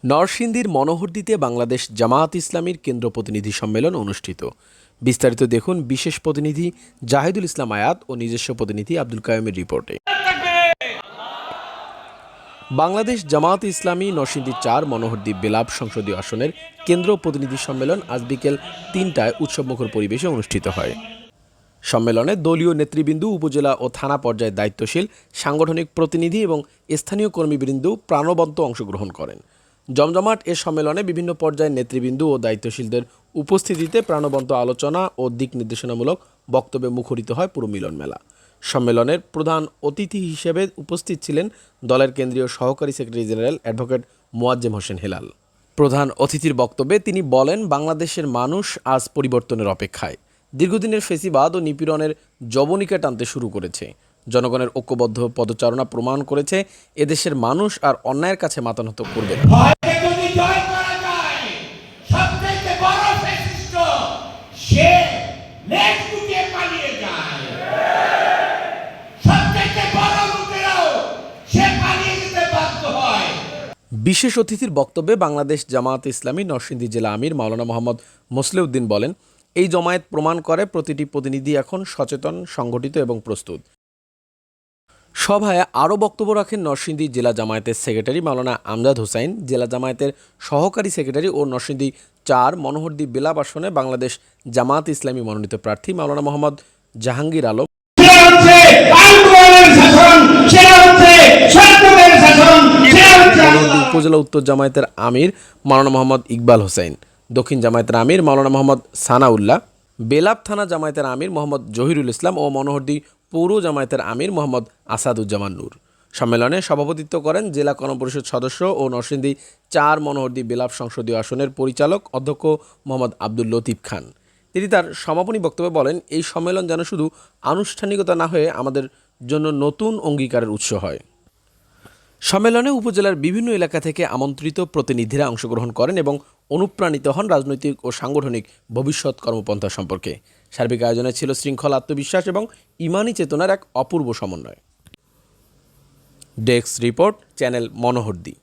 নরসিংদীর মনোহরদীতে বাংলাদেশ জামায়াত ইসলামীর কেন্দ্র প্রতিনিধি সম্মেলন অনুষ্ঠিত। বিস্তারিত দেখুন বিশেষ প্রতিনিধি জাহিদুল ইসলাম আয়াত ও নিজস্ব প্রতিনিধি আব্দুল কাইয়ুমের রিপোর্টে। বাংলাদেশ জামায়াত ইসলামী নরসিংদী ৪ মনোহরদী বেলাব সংসদীয় আসনের কেন্দ্র প্রতিনিধি সম্মেলন আজ বিকেল ৩টায় উৎসবমুখর পরিবেশে অনুষ্ঠিত হয়। সম্মেলনে দলীয় নেতৃবৃন্দ, উপজেলা ও থানা পর্যায়ে দায়িত্বশীল সাংগঠনিক প্রতিনিধি এবং স্থানীয় কর্মীবৃন্দ প্রাণবন্ত অংশগ্রহণ করেন। জমজমাট এ সম্মেলনে বিভিন্ন পর্যায়ের নেতৃবৃন্দ ও দায়িত্বশীলদের উপস্থিতিতে প্রাণবন্ত আলোচনা ও দিক নির্দেশনামূলক বক্তব্যে মুখরিত হয় পুরো মিলন মেলা। সম্মেলনের প্রধান অতিথি হিসেবে উপস্থিত ছিলেন দলের কেন্দ্রীয় সহকারী secretary general advocate Moazzem Hossain Helal. প্রধান অতিথির বক্তব্যে তিনি বলেন, বাংলাদেশের মানুষ আজ পরিবর্তনের অপেক্ষায়। দীর্ঘদিনের ফেসিবাদ ও নিপীড়নের জবনিকা টানতে শুরু করেছে। জনগণের ঐক্যবদ্ধ পদচারণা প্রমাণ করেছে এদেশের মানুষ আর অন্যায়ের কাছে মাথা নত করবে না। বিশেষ অতিথির বক্তব্যে বাংলাদেশ জামায়াত ইসলামী নরসিংদী জেলা আমির মাওলানা মোহাম্মদ মোসলেউদ্দিন বলেন, এই জমায়েত প্রমাণ করে প্রতিটি প্রতিনিধি এখন সচেতন, সংগঠিত এবং প্রস্তুত। সভায় আরও বক্তব্য রাখেন নরসিংদী জেলা জামায়াতের সেক্রেটারি মাওলানা আমজাদ হোসাইন, জেলা জামায়াতের সহকারী সেক্রেটারি ও নরসিংদী ৪ মনোহরদী বেলাব আসনে বাংলাদেশ জামায়াত ইসলামী মনোনীত প্রার্থী মাওলানা মোহাম্মদ জাহাঙ্গীর আলম, উপজেলা উত্তর জামায়াতের আমির মাওলানা মোহাম্মদ ইকবাল হোসেন, দক্ষিণ জামায়াতের আমির মাওলানা মোহাম্মদ সানাউল্লাহ, বেলাব থানা জামায়াতের আমির মোহাম্মদ জহিরুল ইসলাম ও মনোহরদী পৌর জামায়াতের আমির মোহাম্মদ আসাদুজ্জামান নূর। সম্মেলনে সভাপতিত্ব করেন জেলা গণপরিষদ সদস্য ও নরসিংদী ৪ মনোহরদী বেলাব সংসদীয় আসনের পরিচালক অধ্যক্ষ মোহাম্মদ আব্দুল লতিফ খান। তিনি তার সমাপনী বক্তব্যে বলেন, এই সম্মেলন যেন শুধু আনুষ্ঠানিকতা না হয়ে আমাদের জন্য নতুন অঙ্গীকারের উৎস হয়। সম্মেলনে উপজেলার বিভিন্ন এলাকা থেকে আমন্ত্রিত প্রতিনিধিরা অংশগ্রহণ করেন এবং অনুপ্রাণিত হন রাজনৈতিক ও সাংগঠনিক ভবিষ্যৎ কর্মপন্থা সম্পর্কে। সার্বিক আয়োজনে ছিল শৃঙ্খলা, আত্মবিশ্বাস এবং ইমানি চেতনার এক অপূর্ব সমন্বয়। Desk report, channel Monohardi.